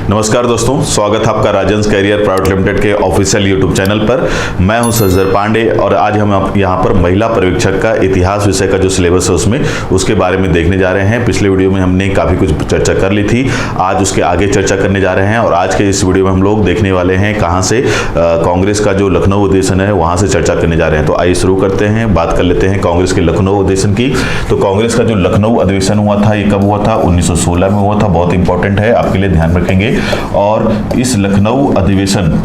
नमस्कार दोस्तों, स्वागत है आपका राजंस कैरियर प्राइवेट लिमिटेड के ऑफिशियल यूट्यूब चैनल पर। मैं हूं सज्जर पांडे और आज हम यहां पर महिला पर्यवेक्षक का इतिहास विषय का जो सिलेबस है उसके बारे में देखने जा रहे हैं। पिछले वीडियो में हमने काफ़ी कुछ चर्चा कर ली थी, आज उसके आगे चर्चा करने जा रहे हैं। और आज के इस वीडियो में हम लोग देखने वाले हैं कहाँ से कांग्रेस का जो लखनऊ अधिवेशन है वहाँ से चर्चा करने जा रहे हैं। तो आइए शुरू करते हैं, बात कर लेते हैं कांग्रेस के लखनऊ अधिवेशन की। तो कांग्रेस का जो लखनऊ अधिवेशन हुआ था ये कब हुआ था? 1916 में हुआ था। बहुत इंपॉर्टेंट है, आपके लिए ध्यान रखेंगे। और इस लखनऊ अधिवेशन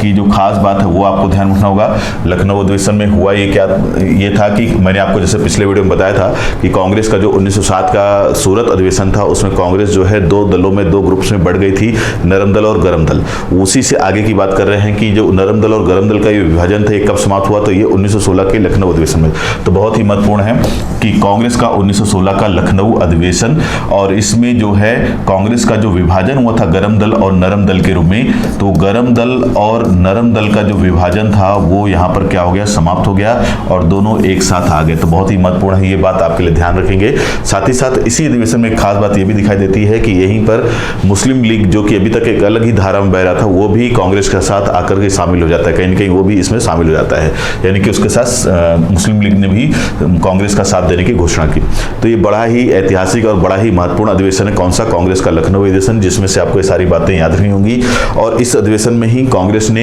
की जो खास बात है वो आपको ध्यान रखना होगा। लखनऊ अधिवेशन में हुआ ये था कि मैंने आपको जैसे पिछले वीडियो में बताया था कि कांग्रेस का जो 1907 का सूरत अधिवेशन था उसमें कांग्रेस जो है दो दलों में, दो ग्रुप्स में बढ़ गई थी, नरम दल और गरम दल। उसी से आगे की बात कर रहे हैं कि जो नरम दल और गरम दल का ये विभाजन था ये कब समाप्त हुआ? तो ये 1916 के लखनऊ अधिवेशन में। तो बहुत ही महत्वपूर्ण है कि कांग्रेस का 1916 का लखनऊ अधिवेशन, और इसमें जो है कांग्रेस का जो विभाजन हुआ था गरम दल और नरम दल के रूप में, तो गरम दल और नरम दल का जो विभाजन था वो यहाँ पर क्या हो गया? समाप्त हो गया और दोनों एक साथ आ गए। तो बहुत ही महत्वपूर्ण है, ये बात आपके लिए ध्यान रखेंगे। साथ ही साथ इसी अधिवेशन में एक खास बात ये भी दिखाई देती है कि यहीं पर मुस्लिम लीग, जो कि अभी तक एक अलग ही धारा में बह रहा था, वो भी कांग्रेस के साथ आकर के शामिल हो जाता है। कहीं ना कहीं वो भी इसमें शामिल हो जाता है, यानी कि उसके साथ मुस्लिम लीग ने भी कांग्रेस का साथ देने की घोषणा की। तो ये बड़ा ही ऐतिहासिक और बड़ा ही महत्वपूर्ण अधिवेशन है। कौन सा? कांग्रेस का लखनऊ अधिवेशन, जिसमें से आपको ये सारी बातें याद रखनी होंगी। और इस अधिवेशन में ही कांग्रेस ने,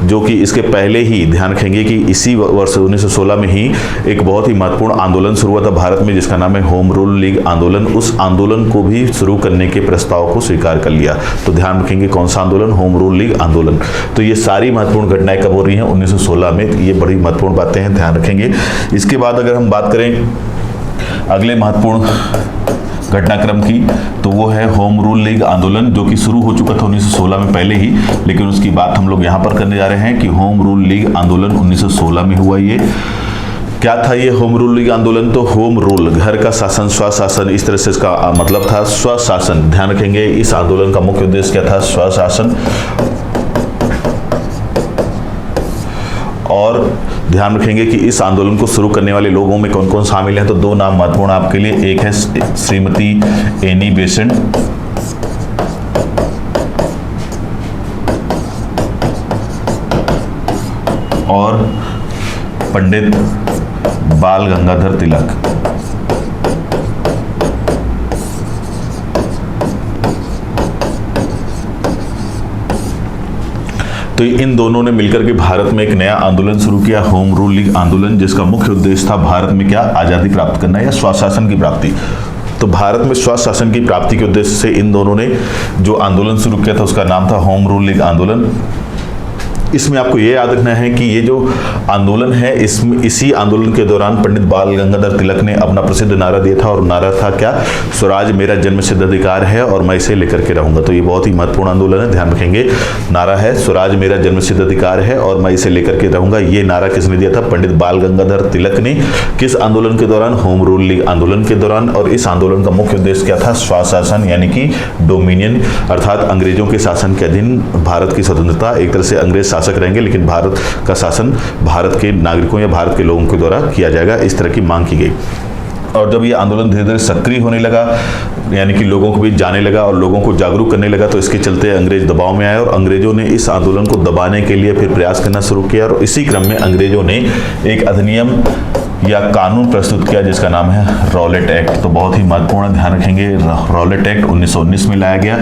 जो कि इसके पहले ही ध्यान रखेंगे कि इसी वर्ष 1916 में ही एक बहुत ही महत्वपूर्ण आंदोलन शुरू हुआ था भारत में, जिसका नाम है होम रूल लीग आंदोलन। उस आंदोलन को भी शुरू करने के प्रस्ताव को स्वीकार कर लिया। तो ध्यान रखेंगे कौन सा आंदोलन? होम रूल लीग आंदोलन। तो ये सारी महत्वपूर्ण घटनाएं कब हो रही हैं? 1916 में। ये बड़ी महत्वपूर्ण बातें हैं, ध्यान रखेंगे। इसके बाद अगर हम बात करें अगले महत्वपूर्ण घटनाक्रम की, तो वो है होम रूल लीग आंदोलन, जो कि शुरू हो चुका था 1916 में पहले ही, लेकिन उसकी बात हम लोग यहाँ पर करने जा रहे हैं कि होम रूल लीग आंदोलन 1916 में हुआ। ये क्या था? ये होम रूल लीग आंदोलन, तो होम रूल, घर का शासन, स्वशासन, इस तरह से इसका मतलब था स्वशासन। ध्यान रखेंगे इस आंदोलन का मुख्य उद्देश्य क्या था? स्वशासन। और ध्यान रखेंगे कि इस आंदोलन को शुरू करने वाले लोगों में कौन कौन शामिल हैं। तो दो नाम महत्वपूर्ण आपके लिए, एक है श्रीमती एनी बेसेंट और पंडित बाल गंगाधर तिलक। तो इन दोनों ने मिलकर के भारत में एक नया आंदोलन शुरू किया, होम रूल लीग आंदोलन, जिसका मुख्य उद्देश्य था भारत में क्या? आज़ादी प्राप्त करना या स्वशासन की प्राप्ति। तो भारत में स्वशासन की प्राप्ति के उद्देश्य से इन दोनों ने जो आंदोलन शुरू किया था उसका नाम था होम रूल लीग आंदोलन। इसमें आपको ये याद रखना है कि ये जो आंदोलन है, इसमें इसी आंदोलन के दौरान पंडित बाल गंगाधर तिलक ने अपना प्रसिद्ध नारा दिया था, और नारा था क्या? स्वराज मेरा जन्मसिद्ध अधिकार है और मैं इसे लेकर के रहूंगा। तो ये बहुत ही महत्वपूर्ण आंदोलन है, ध्यान रखेंगे। नारा है स्वराज मेरा जन्मसिद्ध अधिकार है और मैं इसे लेकर के रहूंगा। ये नारा किसने दिया था? पंडित बाल गंगाधर तिलक ने। किस आंदोलन के दौरान? होम रूल लीग आंदोलन के दौरान। और इस आंदोलन का मुख्य उद्देश्य क्या था? स्वशासन, यानी कि डोमिनियन, अर्थात अंग्रेजों के शासन के अधीन भारत की स्वतंत्रता। एक तरह से अंग्रेज शासक रहेंगे लेकिन भारत का शासन भारत के नागरिकों या भारत के लोगों के द्वारा किया जाएगा, इस तरह की मांग की गई। और जब ये आंदोलन धीरे धीरे सक्रिय होने लगा, यानी कि लोगों को बीच जाने लगा और लोगों को जागरूक करने लगा, तो इसके चलते अंग्रेज दबाव में आए और अंग्रेजों ने इस आंदोलन को दबाने के लिए फिर प्रयास करना शुरू किया। और इसी क्रम में अंग्रेजों ने एक अधिनियम या कानून प्रस्तुत किया जिसका नाम है रॉलेट एक्ट। तो बहुत ही महत्वपूर्ण, ध्यान रखेंगे। रॉलेट एक्ट 1919 में लाया गया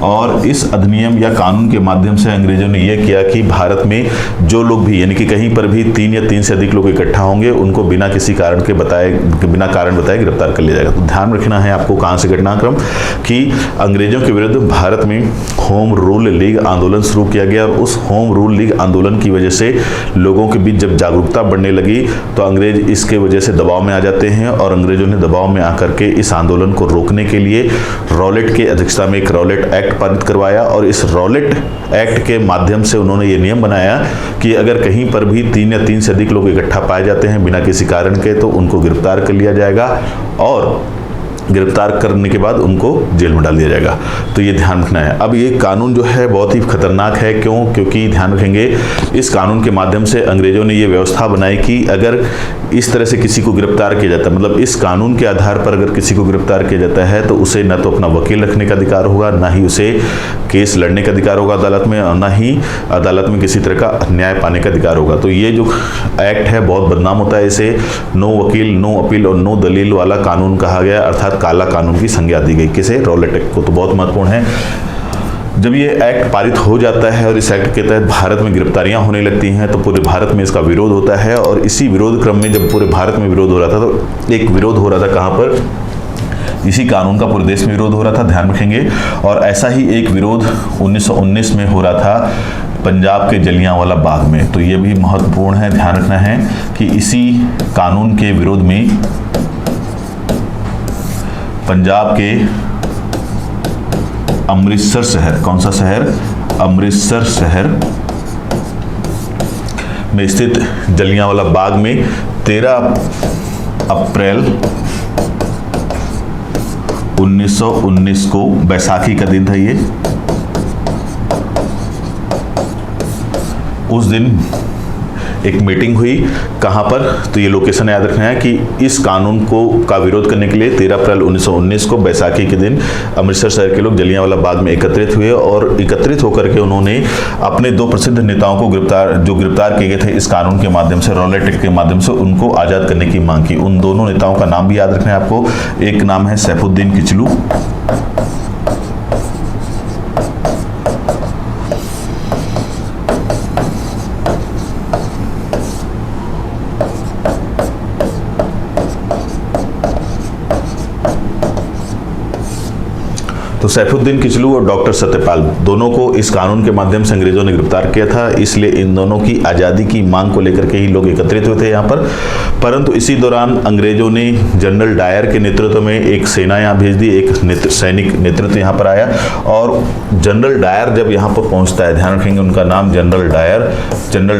और इस अधिनियम या कानून के माध्यम से अंग्रेजों ने यह किया कि भारत में जो लोग भी, यानी कि कहीं पर भी 3 या 3 से अधिक लोग इकट्ठा होंगे, उनको बिना किसी कारण के बिना कारण बताए गिरफ्तार कर लिया जाएगा। तो ध्यान रखना है आपको कहाँ से घटनाक्रम कि अंग्रेजों के विरुद्ध भारत में होम रूल लीग आंदोलन शुरू किया गया। और उस होम रूल लीग आंदोलन की वजह से लोगों के बीच जब जागरूकता बढ़ने लगी तो अंग्रेज इसके वजह से दबाव में आ जाते हैं और अंग्रेजों ने दबाव में आकर के इस आंदोलन को रोकने के लिए रॉलेट के अध्यक्षता में एक रॉलेट एक्ट पारित करवाया। और इस रॉलेट एक्ट के माध्यम से उन्होंने ये नियम बनाया कि अगर कहीं पर भी 3 या 3 से अधिक लोग इकट्ठा पाए जाते हैं बिना किसी कारण के, तो उनको गिरफ्तार कर लिया जाएगा। और गिरफ्तार करने के बाद उनको जेल में डाल दिया जाएगा। तो ये ध्यान रखना है। अब ये कानून जो है बहुत ही खतरनाक है। क्यों? क्योंकि ध्यान रखेंगे, इस कानून के माध्यम से अंग्रेजों ने ये व्यवस्था बनाई कि अगर इस तरह से किसी को गिरफ्तार किया जाता है, मतलब इस कानून के आधार पर अगर किसी को गिरफ्तार किया जाता है तो उसे न तो अपना वकील रखने का अधिकार होगा, ना ही उसे केस लड़ने का अधिकार होगा अदालत में, और ना ही अदालत में किसी तरह का न्याय पाने का अधिकार होगा। तो ये जो एक्ट है बहुत बदनाम होता है। इसे नो वकील, नो अपील और नो दलील वाला कानून कहा गया, अर्थात काला कानून की संज्ञा दी गई किसे? रॉलेट एक्ट को। तो बहुत महत्वपूर्ण है। जब ये एक्ट पारित हो जाता है और इस एक्ट के तहत भारत में गिरफ्तारियां होने लगती हैं तो पूरे भारत में इसका विरोध होता है। और इसी विरोध क्रम में जब पूरे भारत में विरोध हो रहा था तो एक विरोध हो रहा था कहाँ पर? इसी कानून का पूरे देश में विरोध हो रहा था, ध्यान रखेंगे। और ऐसा ही एक विरोध 1919 में हो रहा था पंजाब के जलियांवाला बाग में। तो ये भी महत्वपूर्ण है, ध्यान रखना है कि इसी कानून के विरोध में पंजाब के अमृतसर शहर, कौन सा शहर? अमृतसर शहर में स्थित जलियांवाला बाग में 13 अप्रैल 1919 को, बैसाखी का दिन था ये, उस दिन एक मीटिंग हुई। कहाँ पर? तो ये लोकेशन याद रखना है कि इस कानून को का विरोध करने के लिए 13 अप्रैल 1919 को बैसाखी के दिन अमृतसर शहर के लोग जलियांवाला बाग में एकत्रित हुए और एकत्रित होकर के उन्होंने अपने 2 प्रसिद्ध नेताओं को गिरफ्तार किए गए थे इस कानून के माध्यम से, रॉलेट एक्ट के माध्यम से, उनको आज़ाद करने की मांग की। उन दोनों नेताओं का नाम भी याद रखना है आपको। एक नाम है सैफुद्दीन किचलू, तो सैफुद्दीन किचलू और डॉक्टर सत्यपाल दोनों को इस कानून के माध्यम से अंग्रेजों ने गिरफ्तार किया था। इसलिए इन दोनों की आज़ादी की मांग को लेकर के ही लोग एकत्रित हुए थे यहाँ पर। परंतु इसी दौरान अंग्रेजों ने जनरल डायर के नेतृत्व में एक सेना यहाँ भेज दी, एक सैनिक नेतृत्व यहाँ पर आया। और जनरल डायर जब यहाँ पर पहुँचता है, ध्यान रखेंगे उनका नाम जनरल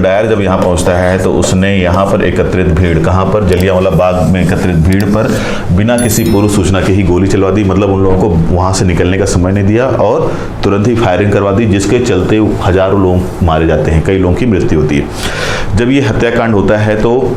डायर जब यहाँ पहुँचता है तो उसने यहाँ पर एकत्रित भीड़, कहाँ पर? जलियांवाला बाग में एकत्रित भीड़ पर बिना किसी पूर्व सूचना के ही गोली चलवा दी। मतलब उन लोगों को वहाँ से निकलने का समय नहीं दिया और तुरंत ही फायरिंग करवा दी, जिसके चलते हजारों लोग मारे जाते हैं, कई लोगों की मृत्यु होती है। जब ये हत्याकांड होता है तो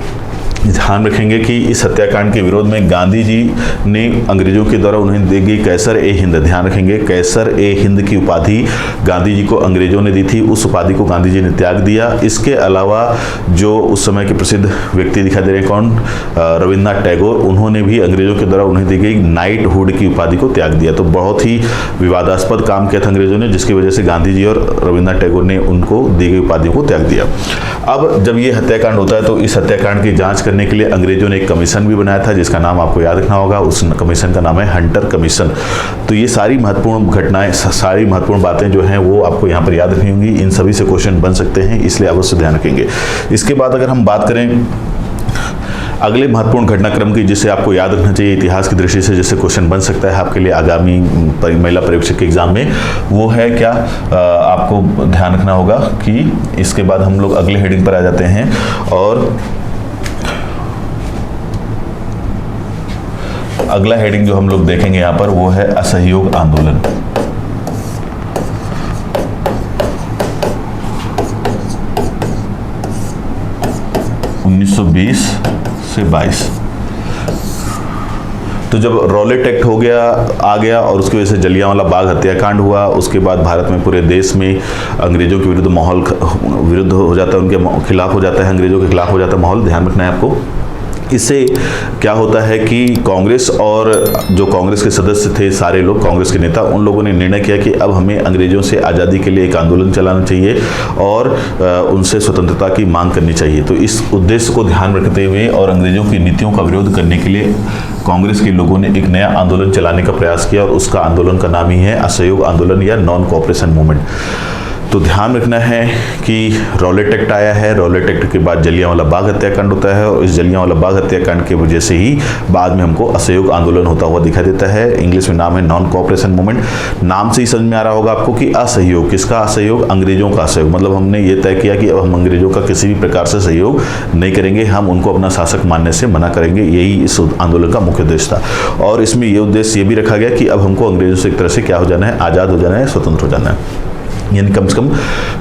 ध्यान रखेंगे कि इस हत्याकांड के विरोध में गांधी जी ने अंग्रेजों के द्वारा उन्हें दी गई कैसर ए हिंद, ध्यान रखेंगे कैसर ए हिंद की उपाधि गांधी जी को अंग्रेजों ने दी थी, उस उपाधि को गांधी जी ने त्याग दिया। इसके अलावा जो उस समय के प्रसिद्ध व्यक्ति दिखाई दे रहे हैं, कौन? रविन्द्रनाथ टैगोर, उन्होंने भी अंग्रेजों के द्वारा उन्हें दी गई नाइटहुड की उपाधि को त्याग दिया। तो बहुत ही विवादास्पद काम किया था अंग्रेजों ने, जिसकी वजह से गांधी जी और रविन्द्रनाथ टैगोर ने उनको दी गई उपाधियों को त्याग दिया। अब जब ये हत्याकांड होता है तो इस हत्याकांड की जांच करने के लिए अंग्रेजों ने एक कमीशन भी बनाया था, जिसका नाम आपको याद रखना होगा। उस कमीशन का नाम है हंटर कमीशन। तो ये सारी महत्वपूर्ण घटनाएं, सारी महत्वपूर्ण बातें जो हैं वो आपको यहाँ पर याद रखनी होंगी। इन सभी से क्वेश्चन बन सकते हैं, इसलिए अवश्य ध्यान रखेंगे। इसके बाद अगर हम बात करें अगले महत्वपूर्ण घटनाक्रम की, जिसे आपको याद रखना चाहिए इतिहास की दृष्टि से, जिससे क्वेश्चन बन सकता है आपके लिए आगामी महिला पर्यवेक्षक के एग्जाम में, वो है क्या? आपको ध्यान रखना होगा कि इसके बाद हम लोग अगले हेडिंग पर आ जाते हैं और अगला हेडिंग जो हम लोग देखेंगे यहाँ पर वो है असहयोग आंदोलन। से 22। तो जब रॉलेट एक्ट आ गया और उसकी वजह से जलियांवाला बाग हत्याकांड हुआ, उसके बाद भारत में पूरे देश में अंग्रेजों के विरुद्ध माहौल विरुद्ध हो जाता है, उनके खिलाफ हो जाता है, अंग्रेजों के खिलाफ हो जाता है माहौल। ध्यान रखना है आपको। इससे क्या होता है कि कांग्रेस और जो कांग्रेस के सदस्य थे, सारे लोग कांग्रेस के नेता, उन लोगों ने निर्णय किया कि अब हमें अंग्रेजों से आज़ादी के लिए एक आंदोलन चलाना चाहिए और उनसे स्वतंत्रता की मांग करनी चाहिए। तो इस उद्देश्य को ध्यान रखते हुए और अंग्रेजों की नीतियों का विरोध करने के लिए कांग्रेस के लोगों ने एक नया आंदोलन चलाने का प्रयास किया और उसका आंदोलन का नाम ही है असहयोग आंदोलन या नॉन कोऑपरेशन मूवमेंट। तो ध्यान रखना है कि रॉलेट एक्ट आया है, रॉलेट एक्ट के बाद जलियांवाला बाग हत्याकांड होता है और इस जलियांवाला बाग हत्याकांड की वजह से ही बाद में हमको असहयोग आंदोलन होता हुआ दिखाई देता है। इंग्लिश में नाम है नॉन कोऑपरेशन मूवमेंट। नाम से ही समझ में आ रहा होगा आपको कि असहयोग, किसका असहयोग? अंग्रेजों का असहयोग। मतलब हमने ये तय किया कि अब हम अंग्रेजों का किसी भी प्रकार से सहयोग नहीं करेंगे, हम उनको अपना शासक मानने से मना करेंगे। यही इस आंदोलन का मुख्य उद्देश्य था। और इसमें यह उद्देश्य ये भी रखा गया कि अब हमको अंग्रेजों से एक तरह से क्या हो जाना है, आज़ाद हो जाना है, स्वतंत्र हो जाना है, यानी कम से कम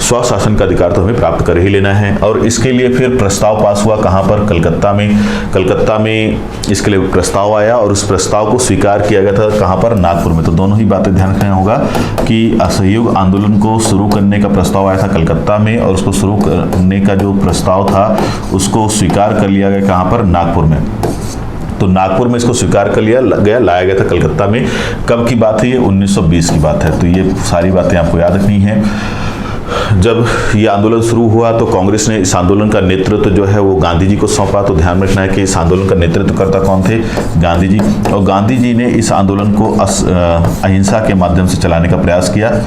स्वशासन का अधिकार तो हमें प्राप्त कर ही लेना है। और इसके लिए फिर प्रस्ताव पास हुआ कहाँ पर? कलकत्ता में। कलकत्ता में इसके लिए प्रस्ताव आया और उस प्रस्ताव को स्वीकार किया गया था कहाँ पर? नागपुर में। तो दोनों ही बातें ध्यान रखना होगा कि असहयोग आंदोलन को शुरू करने का प्रस्ताव आया था कलकत्ता में और उसको शुरू करने का जो प्रस्ताव था उसको स्वीकार कर लिया गया कहाँ पर? नागपुर में। तो नागपुर में इसको स्वीकार कर लिया गया, लाया गया था कलकत्ता में। कब की बात है ये? 1920 की बात है। तो ये सारी बातें आपको याद रखनी है। जब ये आंदोलन शुरू हुआ तो कांग्रेस ने इस आंदोलन का नेतृत्व जो है वो गांधी जी को सौंपा। तो ध्यान रखना है कि इस आंदोलन का नेतृत्व करता कौन थे? गांधी जी। और गांधी जी ने इस आंदोलन को अहिंसा के माध्यम से चलाने का प्रयास किया।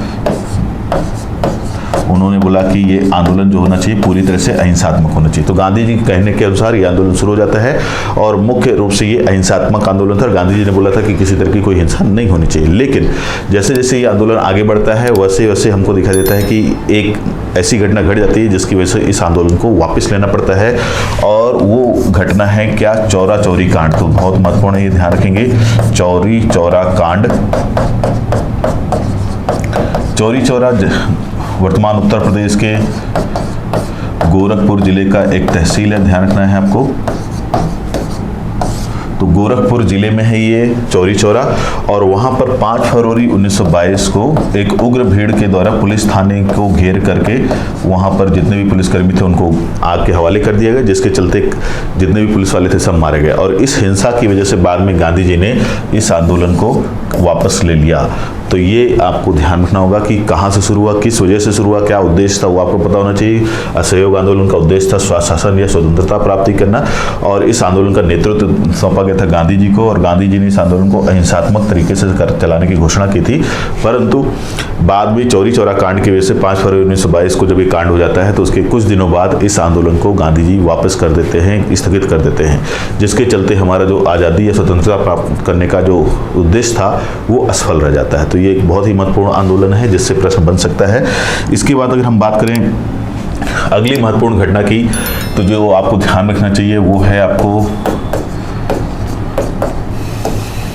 उन्होंने बोला कि ये आंदोलन जो होना चाहिए पूरी तरह से अहिंसात्मक होना चाहिए। तो गांधी जी के कहने के अनुसार ये आंदोलन शुरू हो जाता है और मुख्य रूप से ये अहिंसात्मक आंदोलन था। गांधी जी ने बोला था कि किसी तरह की कोई हिंसा नहीं होनी चाहिए। लेकिन जैसे जैसे ये आंदोलन आगे बढ़ता है वैसे वैसे हमको दिखाई देता है कि एक ऐसी घटना घट जाती है जिसकी वजह से इस आंदोलन को वापस लेना पड़ता है। और वो घटना है क्या? चौरा चौरी कांड। तो बहुत महत्वपूर्ण है, ये ध्यान रखेंगे। चौरी चौरा कांड। चौरी चौरा वर्तमान उत्तर प्रदेश के गोरखपुर जिले का एक तहसील है, ध्यान रखना है आपको। तो गोरखपुर जिले में है ये चौरी चौरा। और वहां पर 5 फरवरी 1922 को एक उग्र भीड़ के द्वारा पुलिस थाने को घेर करके वहां पर जितने भी पुलिसकर्मी थे उनको आग के हवाले कर दिया गया, जिसके चलते जितने भी पुलिस वाले थे सब मारे गए। और इस हिंसा की वजह से बाद में गांधी जी ने इस आंदोलन को वापस ले लिया। तो ये आपको ध्यान रखना होगा कि कहाँ से शुरू हुआ, किस वजह से शुरू हुआ, क्या उद्देश्य था, वो आपको पता होना चाहिए। असहयोग आंदोलन का उद्देश्य था स्वशासन या स्वतंत्रता प्राप्ति करना और इस आंदोलन का नेतृत्व सौंपा गया था गांधी जी को। और गांधी जी ने इस आंदोलन को अहिंसात्मक तरीके से चलाने की घोषणा की थी। परंतु बाद में चौरी चौरा कांड की वजह से 5 फरवरी 1922 को जब ये कांड हो जाता है तो उसके कुछ दिनों बाद इस आंदोलन को गांधी जी वापस कर देते हैं, स्थगित कर देते हैं, जिसके चलते हमारा जो आज़ादी या स्वतंत्रता प्राप्त करने का जो उद्देश्य था वो असफल रह जाता है। तो ये एक बहुत ही महत्वपूर्ण आंदोलन है जिससे प्रश्न बन सकता है। इसके बाद अगर हम बात करें अगली महत्वपूर्ण घटना की, तो जो आपको ध्यान रखना चाहिए वो है आपको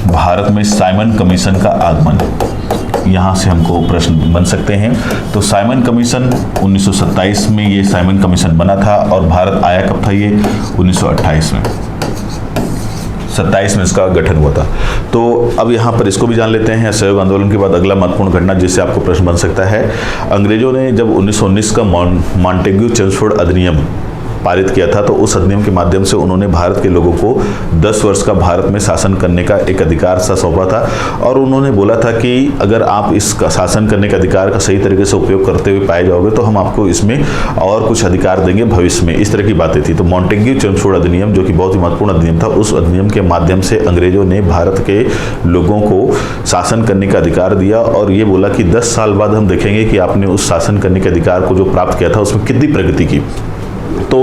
भारत में साइमन कमीशन का आगमन। यहाँ से हमको प्रश्न बन सकते हैं। तो साइमन कमीशन 1927 में ये साइमन कमीशन बना था और भारत आया कब था? ये 1928 में, 27 में इसका गठन हुआ था। तो अब यहाँ पर इसको भी जान लेते हैं। असहयोग आंदोलन के बाद अगला महत्वपूर्ण घटना जिससे आपको प्रश्न बन सकता है, अंग्रेजों ने जब 1919 का मॉन्टेग्यू चेम्सफोर्ड अधिनियम पारित किया था तो उस अधिनियम के माध्यम से उन्होंने भारत के लोगों को 10 वर्ष का भारत में शासन करने का एक अधिकार सा सौंपा था। और उन्होंने बोला था कि अगर आप इस शासन करने के अधिकार का सही तरीके से उपयोग करते हुए पाए जाओगे तो हम आपको इसमें और कुछ अधिकार देंगे भविष्य में। इस तरह की बातें थी। तो मॉन्टेग्यू चेम्सफोर्ड अधिनियम जो कि बहुत ही महत्वपूर्ण अधिनियम था, उस अधिनियम के माध्यम से अंग्रेजों ने भारत के लोगों को शासन करने का अधिकार दिया और ये बोला कि 10 साल बाद हम देखेंगे कि आपने उस शासन करने के अधिकार को जो प्राप्त किया था उसमें कितनी प्रगति की। तो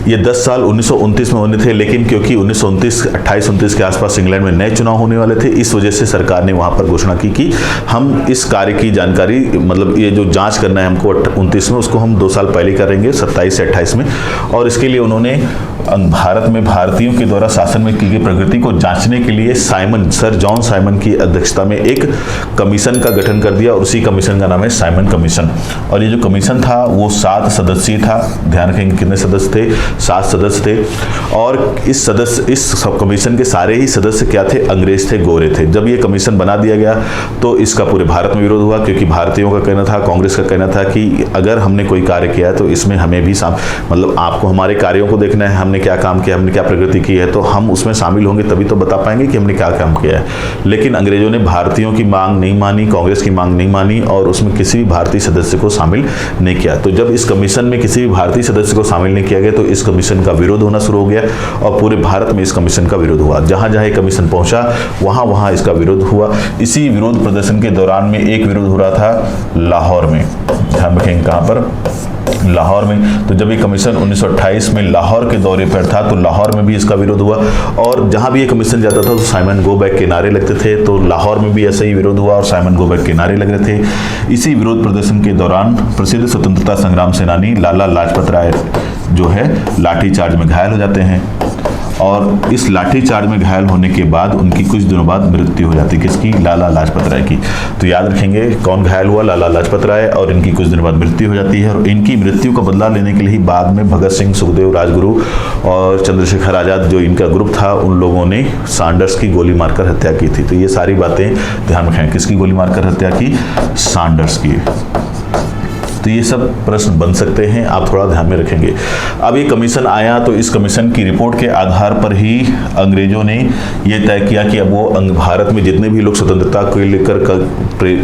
ये 10 साल 1929 में होने थे, लेकिन क्योंकि 1929 के आसपास इंग्लैंड में नए चुनाव होने वाले थे, इस वजह से सरकार ने वहां पर घोषणा की कि हम इस कार्य की जानकारी, मतलब ये जो जांच करना है हमको 29 में, उसको हम 2 साल पहले करेंगे 27 से 28 में। और इसके लिए उन्होंने भारत में भारतीयों के द्वारा शासन में की गई प्रगति को जांचने के लिए सर जॉन साइमन की अध्यक्षता में एक कमीशन का गठन कर दिया और उसी कमीशन का नाम है साइमन कमीशन। और ये जो कमीशन था वो 7 सदस्यीय था। ध्यान रखेंगे कितने सदस्य थे? 7 सदस्य थे। और इस सब कमीशन के सारे ही सदस्य क्या थे? अंग्रेज थे, गोरे थे। जब ये कमीशन बना दिया गया तो इसका पूरे भारत में विरोध हुआ, क्योंकि भारतीयों का कहना था, कांग्रेस का कहना था कि अगर हमने कोई कार्य किया है तो इसमें हमें भी मतलब आपको हमारे कार्यों को देखना है, हम हमने क्या काम किया, हमने क्या प्रगति की है, तो हम उसमें शामिल होंगे तभी तो बता पाएंगे कि हमने क्या काम किया है। लेकिन अंग्रेजों ने भारतीयों की मांग नहीं मानी, कांग्रेस की मांग नहीं मानी और उसमें किसी भी भारतीय सदस्य को शामिल नहीं किया। तो जब इस कमीशन में किसी भी भारतीय सदस्य को शामिल नहीं किया गया तो इस कमीशन का विरोध होना शुरू हो गया और पूरे भारत में इस कमीशन का विरोध हुआ। जहां जहां ये कमीशन पहुंचा वहां वहां इसका विरोध हुआ। इसी विरोध प्रदर्शन के दौरान में एक विरोध हो रहा था लाहौर में, ध्यान रखेंगे कहां पर, लाहौर में। तो जब ये कमीशन 1928 में लाहौर के दौरे पर था तो लाहौर में भी इसका विरोध हुआ और जहां भी ये कमीशन जाता था तो साइमन गो बैक के नारे लगते थे। तो लाहौर में भी ऐसा ही विरोध हुआ और साइमन गो बैक के नारे लग रहे थे। इसी विरोध प्रदर्शन के दौरान प्रसिद्ध स्वतंत्रता संग्राम सेनानी लाला लाजपत राय जो है लाठीचार्ज में घायल हो जाते हैं और इस लाठीचार्ज में घायल होने के बाद उनकी कुछ दिनों बाद मृत्यु हो जाती है। किसकी? लाला लाजपत राय की। तो याद रखेंगे कौन घायल हुआ? लाला लाजपत राय, और इनकी कुछ दिनों बाद मृत्यु हो जाती है। और इनकी मृत्यु का बदला लेने के लिए बाद में भगत सिंह, सुखदेव, राजगुरु और चंद्रशेखर आजाद जो इनका ग्रुप था उन लोगों ने सैंडर्स की गोली मारकर हत्या की थी। तो ये सारी बातें ध्यान रखें, किसकी गोली मारकर हत्या की? सैंडर्स की। तो ये सब प्रश्न बन सकते हैं, आप थोड़ा ध्यान में रखेंगे। अब ये कमीशन आया तो इस कमीशन की रिपोर्ट के आधार पर ही अंग्रेजों ने ये तय किया कि अब वो भारत में जितने भी लोग स्वतंत्रता को लेकर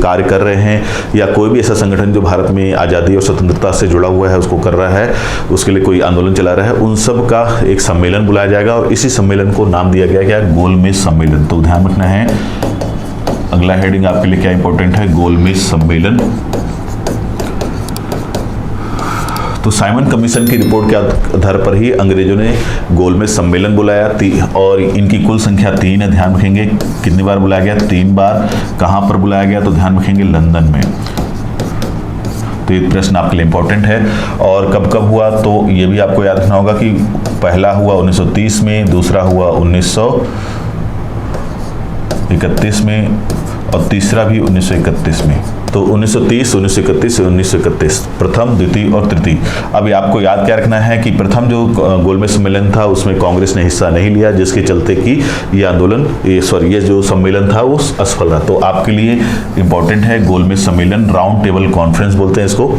कार्य कर रहे हैं या कोई भी ऐसा संगठन जो भारत में आज़ादी और स्वतंत्रता से जुड़ा हुआ है उसको कर रहा है, उसके लिए कोई आंदोलन चला रहा है, उन सब का एक सम्मेलन बुलाया जाएगा और इसी सम्मेलन को नाम दिया गया क्या? गोलमेज सम्मेलन। तो ध्यान रखना है, अगला हेडिंग आपके लिए क्या इंपॉर्टेंट है? गोलमेज सम्मेलन। तो साइमन कमीशन की रिपोर्ट के आधार पर ही अंग्रेजों ने गोलमेज सम्मेलन बुलाया और इनकी कुल संख्या 3 है। ध्यान रखेंगे कितनी बार बुलाया गया? 3 बार। कहां पर बुलाया गया? तो ध्यान रखेंगे लंदन में। तो ये प्रश्न आपके लिए इंपॉर्टेंट है। और कब कब हुआ? तो ये भी आपको याद रखना होगा कि पहला हुआ 1930 में, दूसरा हुआ 1931 में और तीसरा भी 1931 में। तो 1930, 1931 1931 प्रथम, द्वितीय और तृतीय। अब आपको याद क्या रखना है कि प्रथम जो गोलमेज सम्मेलन था उसमें कांग्रेस ने हिस्सा नहीं लिया, जिसके चलते कि ये आंदोलन ये जो सम्मेलन था वो असफल रहा। तो आपके लिए इंपॉर्टेंट है गोलमेज सम्मेलन, राउंड टेबल कॉन्फ्रेंस बोलते हैं इसको।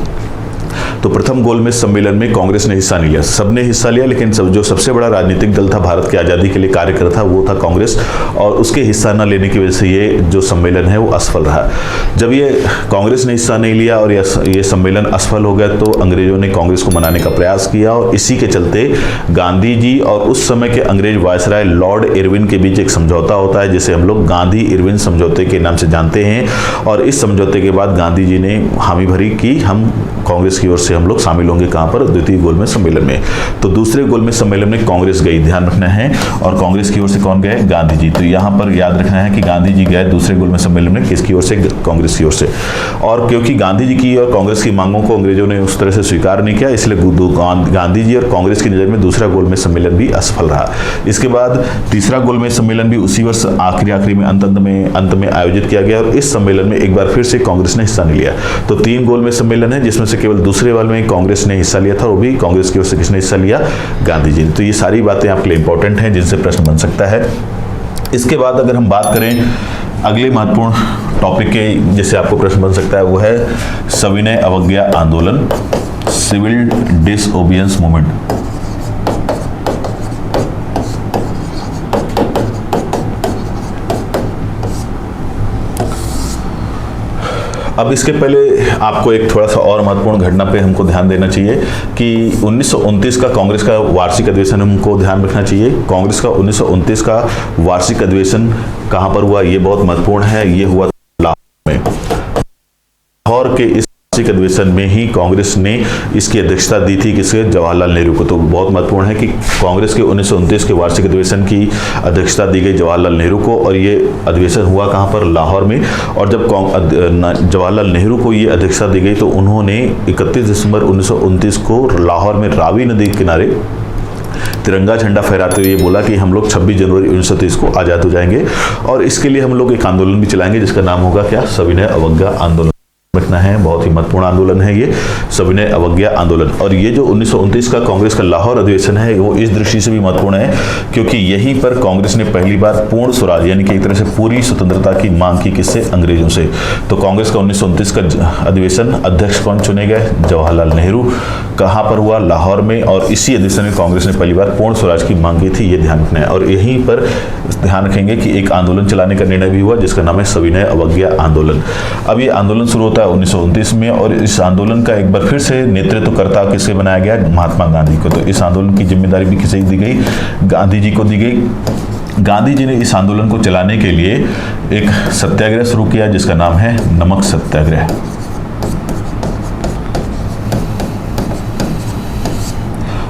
तो प्रथम गोलमेज सम्मेलन में कांग्रेस ने हिस्सा नहीं लिया, सबने हिस्सा लिया, लेकिन जो सबसे बड़ा राजनीतिक दल था भारत की आज़ादी के लिए कार्य कर रहा था वो था कांग्रेस, और उसके हिस्सा न लेने की वजह से ये जो सम्मेलन है वो असफल रहा। जब ये कांग्रेस ने हिस्सा नहीं लिया और ये सम्मेलन असफल हो गया तो अंग्रेजों ने कांग्रेस को मनाने का प्रयास किया और इसी के चलते गांधी जी और उस समय के अंग्रेज वायसराय लॉर्ड इरविन के बीच एक समझौता होता है जिसे हम लोग गांधी इरविन समझौते के नाम से जानते हैं। और इस समझौते के बाद गांधी जी ने हामी भरी कि हम कांग्रेस की ओर से हम लोग शामिल होंगे कहां पर? द्वितीय गोलमेज सम्मेलन में। तो दूसरे गोलमेज सम्मेलन में कांग्रेस गई, ध्यान रखना है, और कांग्रेस की ओर से कौन गए? गांधी जी। तो यहां पर याद रखना है कि गांधी जी गए दूसरे गोलमेज सम्मेलन में, किसकी ओर से? कांग्रेस की ओर से। और क्योंकि गांधी जी की और कांग्रेस की मांगों को अंग्रेजों ने उस तरह से स्वीकार नहीं किया, इसलिए गांधी जी और कांग्रेस की नजर में दूसरा गोलमेज सम्मेलन भी असफल रहा। इसके बाद तीसरा गोलमेज सम्मेलन भी उसी वर्ष आखिरी में अंत में आयोजित किया गया और इस सम्मेलन में एक बार फिर से कांग्रेस ने हिस्सा नहीं लिया। तो 3 गोलमेज सम्मेलन है जिसमें से केवल दूसरे वाले में कांग्रेस ने हिस्सा लिया था, वो भी कांग्रेस की ओर से किसने हिस्सा लिया? गांधी जी ने। तो ये सारी बातें आपके लिए इंपॉर्टेंट हैं जिनसे प्रश्न बन सकता है। इसके बाद अगर हम बात करें अगले महत्वपूर्ण टॉपिक के जिससे आपको प्रश्न बन सकता है वो है सविनय अवज्ञा आंदोलन, सिविल डिसओबियंस मूवमेंट। अब इसके पहले आपको एक थोड़ा सा और महत्वपूर्ण घटना पे हमको ध्यान देना चाहिए कि 1929 का कांग्रेस का वार्षिक अधिवेशन हमको ध्यान रखना चाहिए। कांग्रेस का 1929 का वार्षिक अधिवेशन कहां पर हुआ? ये बहुत महत्वपूर्ण है। ये हुआ लाहौर में। लाहौर के इस वार्षिक अधिवेशन में ही कांग्रेस ने इसकी अध्यक्षता दी थी किसके? जवाहरलाल नेहरू को। तो बहुत महत्वपूर्ण है कि कांग्रेस के 1929 के वार्षिक अधिवेशन की अध्यक्षता दी गई जवाहरलाल नेहरू को और ये अधिवेशन हुआ कहां पर? लाहौर में। और जब जवाहरलाल नेहरू को ये अध्यक्षता दी गई तो उन्होंने 31 दिसंबर 1929 को लाहौर में रावी नदी के किनारे तिरंगा झंडा फहराते हुए बोला कि हम लोग 26 जनवरी 1930 को आजाद हो जाएंगे और इसके लिए हम लोग एक आंदोलन भी चलाएंगे जिसका नाम होगा क्या? सविनय अवज्ञा आंदोलन रखना है। बहुत ही महत्वपूर्ण आंदोलन है ये सविनय अवज्ञा आंदोलन। और ये जो 1929 का कांग्रेस का लाहौर अधिवेशन है वो इस दृष्टि से भी महत्वपूर्ण है क्योंकि यहीं पर कांग्रेस ने पहली बार पूर्ण स्वराज यानी कि एक तरह से पूरी स्वतंत्रता की मांग की। किससे? अंग्रेजों से। तो कांग्रेस का 1929 का अधिवेशन अध्यक्ष कौन चुने गए? जवाहरलाल नेहरू। कहाँ पर हुआ, लाहौर में, और इसी अधिवेशन में कांग्रेस ने पहली बार पूर्ण स्वराज की मांग की थी, ये ध्यान रखना है। और यहीं पर ध्यान रखेंगे कि एक आंदोलन चलाने का निर्णय भी हुआ जिसका नाम है सविनय अवज्ञा आंदोलन। अब ये आंदोलन शुरू होता है 1929 में, और इस आंदोलन का एक बार फिर से नेतृत्वकर्ता किसे बनाया गया, महात्मा गांधी को। तो इस आंदोलन की जिम्मेदारी भी किसे दी गई, गांधी जी को दी गई। गांधी जी ने इस आंदोलन को चलाने के लिए एक सत्याग्रह शुरू किया जिसका नाम है नमक सत्याग्रह।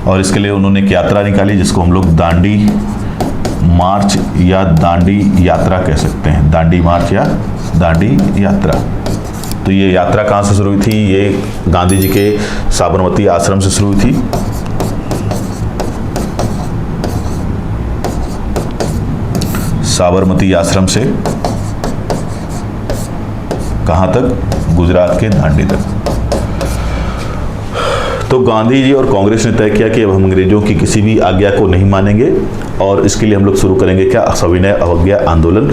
और इसके लिए उन्होंने एक यात्रा निकाली जिसको हम लोग दांडी मार्च या दांडी यात्रा कह सकते हैं, दांडी मार्च या दांडी यात्रा। तो ये यात्रा कहाँ से शुरू हुई थी, ये गांधी जी के साबरमती आश्रम से शुरू हुई थी। साबरमती आश्रम से कहाँ तक, गुजरात के दांडी तक। तो गांधी जी और कांग्रेस ने तय किया कि अब हम अंग्रेजों की किसी भी आज्ञा को नहीं मानेंगे, और इसके लिए हम लोग शुरू करेंगे क्या, सविनय अवज्ञा आंदोलन।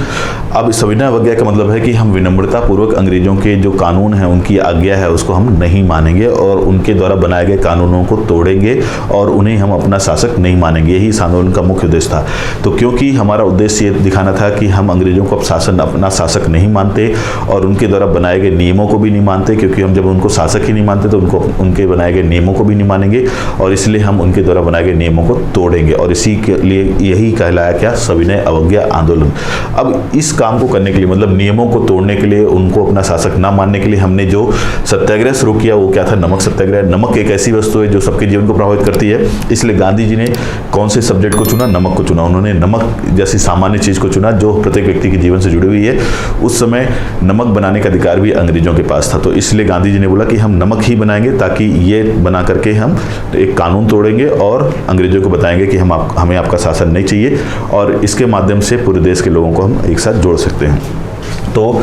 अब सविनय अवज्ञा का मतलब है कि हम विनम्रता पूर्वक अंग्रेजों के जो कानून है, उनकी आज्ञा है, उसको हम नहीं मानेंगे, और उनके द्वारा बनाए गए कानूनों को तोड़ेंगे, और उन्हें हम अपना शासक नहीं मानेंगे। यही इस आंदोलन का मुख्य उद्देश्य था। तो क्योंकि हमारा उद्देश्य ये दिखाना था कि हम अंग्रेजों को अपना शासक नहीं मानते, और उनके द्वारा बनाए गए नियमों को भी नहीं मानते, क्योंकि हम जब उनको शासक ही नहीं मानते तो उनको उनके बनाए गए नियमों को भी नहीं मानेंगे, और इसलिए हम उनके द्वारा बनाए गए नियमों को तोड़ेंगे। और इसी के लिए यही कहलाया क्या, सविनय अवज्ञा आंदोलन। अब इस काम को करने के लिए, मतलब नियमों को तोड़ने के लिए, उनको अपना शासक ना मानने के लिए हमने जो सत्याग्रह शुरू किया वो क्या था, नमक सत्याग्रह। नमक एक ऐसी वस्तु है जो सबके जीवन को प्रभावित करती है, इसलिए गांधी जी ने कौन से सब्जेक्ट को चुना, नमक को चुना। उन्होंने नमक जैसी सामान्य चीज को चुना जो प्रत्येक व्यक्ति के जीवन से जुड़ी हुई है। उस समय नमक बनाने का अधिकार भी अंग्रेजों के पास था, तो इसलिए गांधी जी ने बोला कि हम नमक ही बनाएंगे, ताकि ये बना करके हम एक कानून तोड़ेंगे और अंग्रेजों को बताएंगे कि हमें आपका शासन नहीं चाहिए, और इसके माध्यम से पूरे देश के लोगों को हम एक साथ जोड़ सकते हैं। तो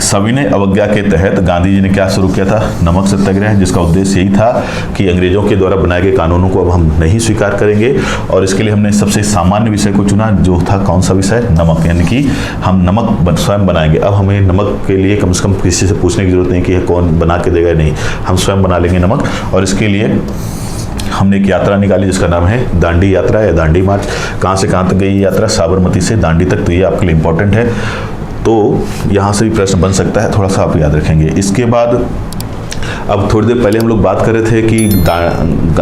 सविनय अवज्ञा के तहत गांधी जी ने क्या शुरू किया था, नमक सत्याग्रह, जिसका उद्देश्य यही था कि अंग्रेजों के द्वारा बनाए गए कानूनों को अब हम नहीं स्वीकार करेंगे, और इसके लिए हमने सबसे सामान्य विषय को चुना जो था कौन सा विषय, नमक। यानी कि हम नमक स्वयं बनाएंगे। अब हमें नमक के लिए कम से कम किसी से पूछने की जरूरत नहीं कि कौन बना के देगा, नहीं, हम स्वयं बना लेंगे नमक। और इसके लिए हमने एक यात्रा निकाली जिसका नाम है दांडी यात्रा या दांडी मार्च। कहाँ से कहाँ तक गई यात्रा, साबरमती से दांडी तक। तो ये आपके लिए इंपॉर्टेंट है, तो यहाँ से भी प्रश्न बन सकता है, थोड़ा सा आप याद रखेंगे। इसके बाद अब थोड़ी देर पहले हम लोग बात कर रहे थे कि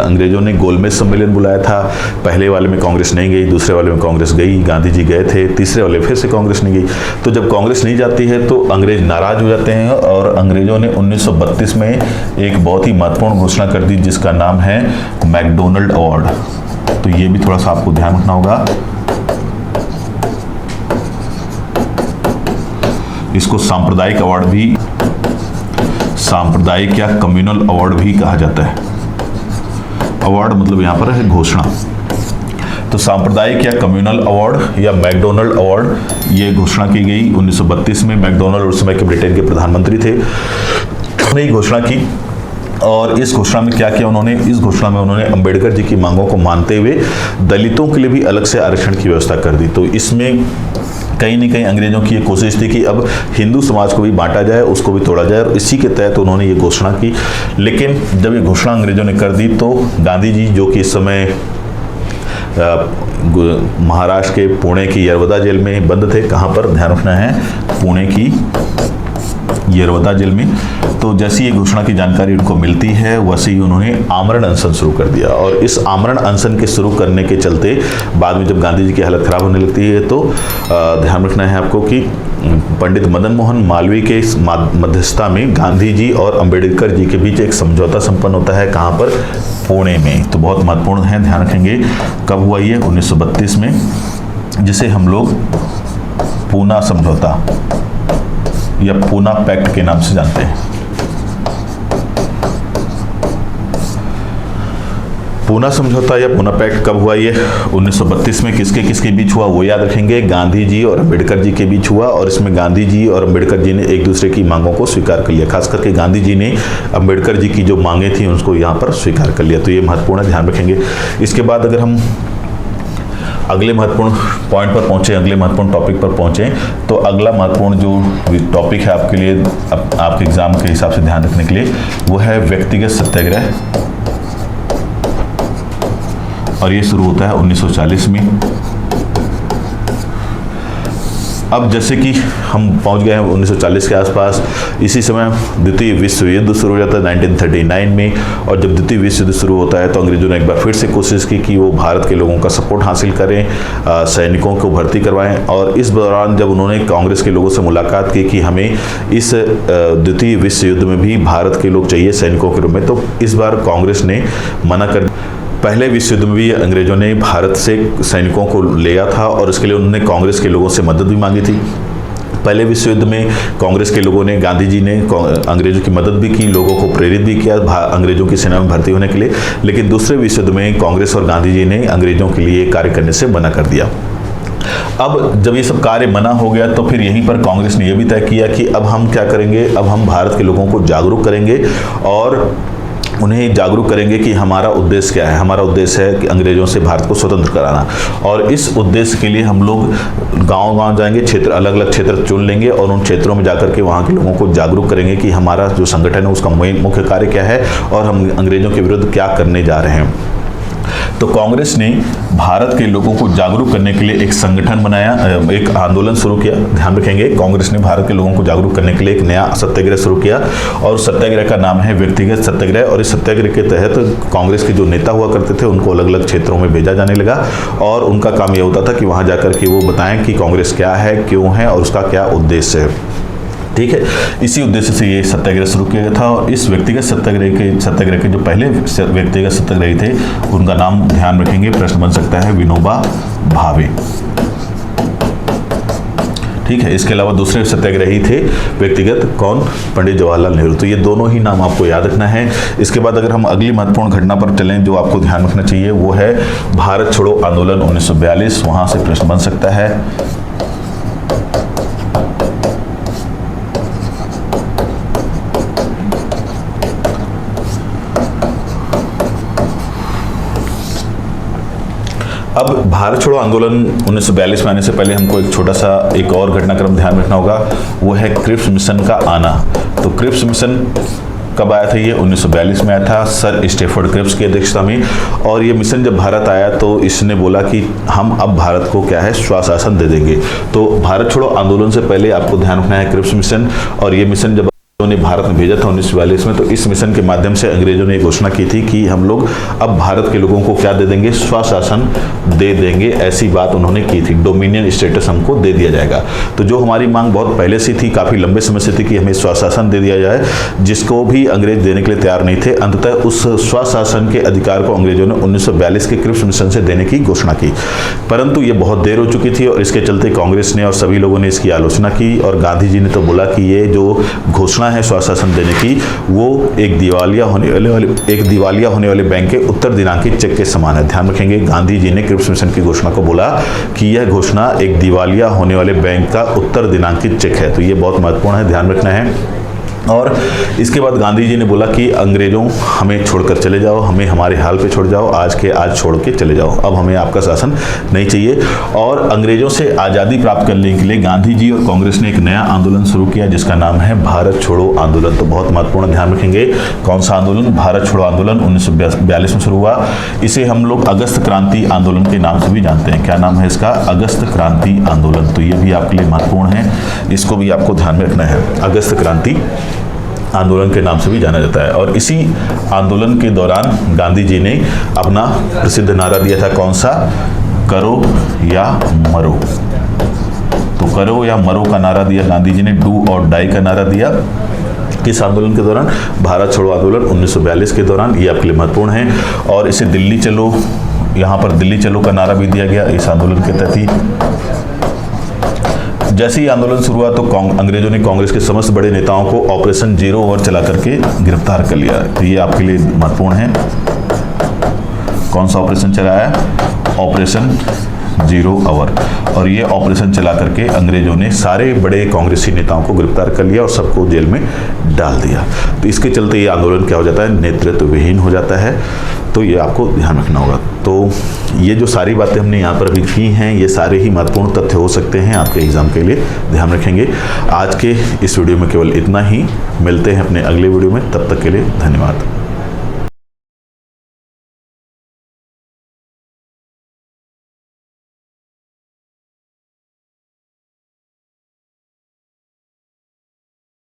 अंग्रेजों ने गोलमेज सम्मेलन बुलाया था। पहले वाले में कांग्रेस नहीं गई, दूसरे वाले में कांग्रेस गई, गांधी जी गए थे, तीसरे वाले फिर से कांग्रेस नहीं गई। तो जब कांग्रेस नहीं जाती है तो अंग्रेज नाराज हो जाते हैं, और अंग्रेजों ने 1932 में एक बहुत ही महत्वपूर्ण घोषणा कर दी जिसका नाम है मैकडोनल्ड अवार्ड। तो ये भी थोड़ा सा आपको ध्यान रखना होगा। इसको सांप्रदायिक अवार्ड भी, सांप्रदायिक या कम्युनल अवार्ड भी कहा जाता है। अवार्ड मतलब यहां पर है घोषणा। तो सांप्रदायिक या कम्युनल अवार्ड या मैकडोनल्ड अवार्ड, ये घोषणा की गई 1932 में। मैकडोनल्ड उस समय के ब्रिटेन के प्रधानमंत्री थे, उन्होंने घोषणा की। और इस घोषणा में क्या किया उन्होंने, इस घोषणा में उन्होंने अंबेडकर जी की मांगों को मानते हुए दलितों के लिए भी अलग से आरक्षण की व्यवस्था कर दी। तो इसमें कहीं न कहीं अंग्रेजों की ये कोशिश थी कि अब हिंदू समाज को भी बांटा जाए, उसको भी तोड़ा जाए, और इसी के तहत उन्होंने ये घोषणा की। लेकिन जब ये घोषणा अंग्रेजों ने कर दी तो गांधी जी, जो कि इस समय महाराष्ट्र के पुणे की यरवदा जेल में बंद थे, कहाँ पर, ध्यान रखना है, पुणे की यरवदा जेल में। तो जैसी ये घोषणा की जानकारी उनको मिलती है, वैसे ही उन्होंने आमरण अनशन शुरू कर दिया। और इस आमरण अनशन के शुरू करने के चलते बाद में जब गांधी जी की हालत खराब होने लगती है तो ध्यान रखना है आपको कि पंडित मदन मोहन मालवीय के मध्यस्थता में गांधी जी और अंबेडकर जी के बीच एक समझौता संपन्न होता है। कहाँ पर, पुणे में। तो बहुत महत्वपूर्ण है, ध्यान रखेंगे। कब हुआ ये, 1932 में, जिसे हम लोग पूना समझौता या पूना पैक्ट के नाम से जानते हैं। पूना समझौता या पूना पैक्ट कब हुआ, ये 1932 में। किसके किसके बीच हुआ वो याद रखेंगे, गांधी जी और अंबेडकर जी के बीच हुआ। और इसमें गांधी जी और अंबेडकर जी ने एक दूसरे की मांगों को स्वीकार कर लिया। खास करके गांधी जी ने अंबेडकर जी की जो मांगे थी उसको यहाँ पर स्वीकार कर लिया। तो ये महत्वपूर्ण है, ध्यान रखेंगे। इसके बाद अगर हम अगले महत्वपूर्ण पॉइंट पर पहुंचे, अगले महत्वपूर्ण टॉपिक पर पहुंचे, तो अगला महत्वपूर्ण जो टॉपिक है आपके लिए, आपके एग्जाम के हिसाब से ध्यान रखने के लिए, वो है व्यक्तिगत सत्याग्रह और ये शुरू होता है 1940 में। अब जैसे कि हम पहुंच गए हैं 1940 के आसपास, इसी समय द्वितीय विश्व युद्ध शुरू हो जाता है 1939 में। और जब द्वितीय विश्व युद्ध शुरू होता है तो अंग्रेजों ने एक बार फिर से कोशिश की कि वो भारत के लोगों का सपोर्ट हासिल करें, सैनिकों को भर्ती करवाएं। और इस दौरान जब उन्होंने कांग्रेस के लोगों से मुलाकात की कि हमें इस द्वितीय विश्व युद्ध में भी भारत के लोग चाहिए सैनिकों के रूप में, तो इस बार कांग्रेस ने मना कर। पहले विश्व युद्ध में भी अंग्रेजों ने भारत से सैनिकों को लिया था और इसके लिए उन्होंने कांग्रेस के लोगों से मदद भी मांगी थी। पहले विश्व युद्ध में कांग्रेस के लोगों ने, गांधी जी ने अंग्रेजों की मदद भी की, लोगों को प्रेरित भी किया अंग्रेजों की सेना में भर्ती होने के लिए। लेकिन दूसरे विश्व युद्ध में कांग्रेस और गांधी जी ने अंग्रेजों के लिए कार्य करने से मना कर दिया। अब जब ये सब कार्य मना हो गया तो फिर यहीं पर कांग्रेस ने यह भी तय किया कि अब हम क्या करेंगे, अब हम भारत के लोगों को जागरूक करेंगे और उन्हें जागरूक करेंगे कि हमारा उद्देश्य क्या है। हमारा उद्देश्य है कि अंग्रेजों से भारत को स्वतंत्र कराना, और इस उद्देश्य के लिए हम लोग गांव-गांव जाएंगे, क्षेत्र अलग अलग क्षेत्र चुन लेंगे और उन क्षेत्रों में जाकर के वहां के लोगों को जागरूक करेंगे कि हमारा जो संगठन है उसका मुख्य कार्य क्या है और हम अंग्रेजों के विरुद्ध क्या करने जा रहे हैं। तो कांग्रेस ने भारत के लोगों को जागरूक करने के लिए एक संगठन बनाया, एक आंदोलन शुरू किया। ध्यान रखेंगे, कांग्रेस ने भारत के लोगों को जागरूक करने के लिए एक नया सत्याग्रह शुरू किया और सत्याग्रह का नाम है व्यक्तिगत सत्याग्रह। और इस सत्याग्रह के तहत कांग्रेस के जो नेता हुआ करते थे उनको अलग अलग क्षेत्रों में भेजा जाने लगा और उनका काम यह होता था कि वहां जाकर के वो बताएं कि कांग्रेस क्या है, क्यों है और उसका क्या उद्देश्य है। ठीक है, इसी उद्देश्य से ये सत्याग्रह शुरू किया गया था। और इस व्यक्तिगत सत्याग्रह के जो पहले व्यक्तिगत सत्याग्रही थे उनका नाम ध्यान रखेंगे, प्रश्न बन सकता है, विनोबा भावे। ठीक है, इसके अलावा दूसरे सत्याग्रही थे व्यक्तिगत, कौन, पंडित जवाहरलाल नेहरू। तो ये दोनों ही नाम आपको याद रखना है। इसके बाद अगर हम अगली महत्वपूर्ण घटना पर चलें जो आपको ध्यान रखना चाहिए, वो है भारत छोड़ो आंदोलन 1942। वहां से प्रश्न बन सकता है। अब भारत छोड़ो आंदोलन 1942 में आने से पहले हमको एक छोटा सा एक और घटनाक्रम ध्यान रखना होगा, वो है क्रिप्स मिशन का आना। तो क्रिप्स मिशन कब आया था? ये 1942 में आया था सर स्टेफर्ड क्रिप्स की अध्यक्षता में। और ये मिशन जब भारत आया तो इसने बोला कि हम अब भारत को क्या है, स्वशासन दे देंगे। तो भारत छोड़ो आंदोलन से पहले आपको ध्यान रखना है क्रिप्स मिशन। और ये मिशन जब ने भारत में भेजा था 1942 में, तो इस मिशन के माध्यम से अंग्रेजों ने घोषणा की थी कि हम लोग अब भारत के लोगों को क्या दे देंगे, स्वशासन दे देंगे। ऐसी बात उन्होंने की थी, डोमिनियन स्टेटस हमको दे दिया जाएगा। तो जो हमारी मांग बहुत पहले से थी, काफी लंबे समय से थी कि हमें स्वशासन दे दिया जाए, जिसको भी अंग्रेज देने के लिए तैयार नहीं थे। अंततः उस स्वशासन के अधिकार को अंग्रेजों ने 1942 के क्रिप्स मिशन से देने की घोषणा की, परंतु ये बहुत देर हो चुकी थी और इसके चलते कांग्रेस ने और सभी लोगों ने इसकी आलोचना की। और गांधी जी ने तो बोला कि ये जो घोषणा है स्वशासन देने की, वो एक दिवालिया होने वाले बैंक के उत्तर दिनांकित चेक के समान है। ध्यान रखेंगे, गांधी जी ने क्रिप्स मिशन की घोषणा को बोला कि यह घोषणा एक दिवालिया होने वाले बैंक का उत्तर दिनांकित चेक है। तो ये बहुत महत्वपूर्ण है, ध्यान रखना है। और इसके बाद गांधी जी ने बोला कि अंग्रेजों हमें छोड़कर चले जाओ, हमें हमारे हाल पे छोड़ जाओ, आज के आज छोड़ के चले जाओ, अब हमें आपका शासन नहीं चाहिए। और अंग्रेजों से आज़ादी प्राप्त करने के लिए गांधी जी और कांग्रेस ने एक नया आंदोलन शुरू किया जिसका नाम है भारत छोड़ो आंदोलन। तो बहुत महत्वपूर्ण, ध्यान रखेंगे, कौन सा आंदोलन? भारत छोड़ो आंदोलन 1942 में शुरू हुआ। इसे हम लोग अगस्त क्रांति आंदोलन के नाम से भी जानते हैं। क्या नाम है इसका? अगस्त क्रांति आंदोलन। तो ये भी आपके लिए महत्वपूर्ण है, इसको भी आपको ध्यान में रखना है। अगस्त क्रांति आंदोलन के नाम से भी जाना जाता है। और इसी आंदोलन के दौरान गांधी जी ने अपना प्रसिद्ध नारा दिया था, कौन सा? करो या मरो। तो करो या मरो का नारा दिया गांधी जी ने, डू और डाई का नारा दिया किस आंदोलन के दौरान? भारत छोड़ो आंदोलन 1942 के दौरान। ये आपके लिए महत्वपूर्ण है। और इसे दिल्ली चलो, यहाँ पर दिल्ली चलो का नारा भी दिया गया इस आंदोलन के तहत ही। जैसे ही आंदोलन शुरू हुआ तो अंग्रेजों ने कांग्रेस के समस्त बड़े नेताओं को ऑपरेशन जीरो ओवर चला करके गिरफ्तार कर लिया। तो ये आपके लिए महत्वपूर्ण है। कौन सा ऑपरेशन चलाया? Operation zero hour. और ये ऑपरेशन चला करके अंग्रेजों ने सारे बड़े कांग्रेसी नेताओं को गिरफ्तार कर लिया और सबको जेल में डाल दिया। तो इसके चलते ये आंदोलन क्या हो जाता है? नेतृत्व विहीन हो जाता है। तो ये आपको ध्यान रखना होगा। तो ये जो सारी बातें हमने यहाँ पर अभी की हैं, ये सारे ही महत्वपूर्ण तथ्य हो सकते हैं आपके एग्जाम के लिए, ध्यान रखेंगे। आज के इस वीडियो में केवल इतना ही, मिलते हैं अपने अगले वीडियो में, तब तक के लिए धन्यवाद।